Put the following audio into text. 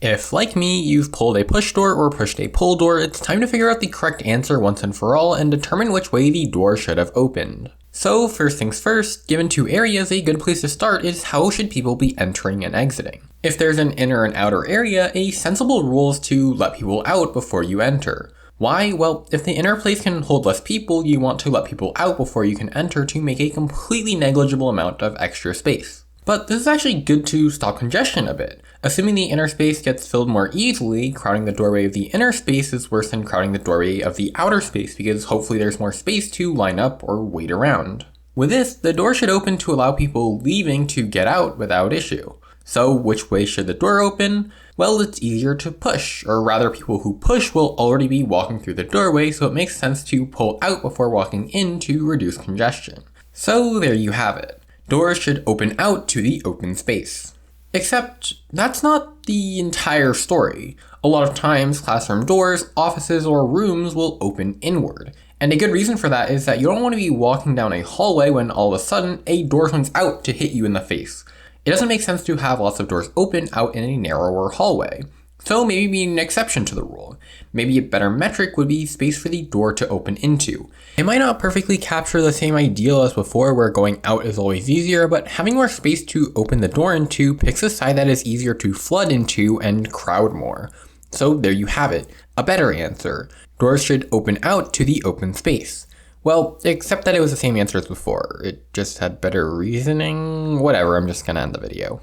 If, like me, you've pulled a push door or pushed a pull door, it's time to figure out the correct answer once and for all and determine which way the door should have opened. So first things first, given two areas, a good place to start is how should people be entering and exiting. If there's an inner and outer area, a sensible rule is to let people out before you enter. Why? Well, if the inner place can hold less people, you want to let people out before you can enter to make a completely negligible amount of extra space. But this is actually good to stop congestion a bit. Assuming the inner space gets filled more easily, crowding the doorway of the inner space is worse than crowding the doorway of the outer space because hopefully there's more space to line up or wait around. With this, the door should open to allow people leaving to get out without issue. So which way should the door open? Well, it's easier to push, or rather people who push will already be walking through the doorway, so it makes sense to pull out before walking in to reduce congestion. So there you have it. Doors should open out to the open space. Except, that's not the entire story. A lot of times, classroom doors, offices, or rooms will open inward. And a good reason for that is that you don't want to be walking down a hallway when all of a sudden a door swings out to hit you in the face. It doesn't make sense to have lots of doors open out in a narrower hallway. So maybe be an exception to the rule. Maybe a better metric would be space for the door to open into. It might not perfectly capture the same ideal as before where going out is always easier, but having more space to open the door into picks a side that is easier to flood into and crowd more. So there you have it, a better answer. Doors should open out to the open space. Well, except that it was the same answer as before. It just had better reasoning. Whatever, I'm just gonna end the video.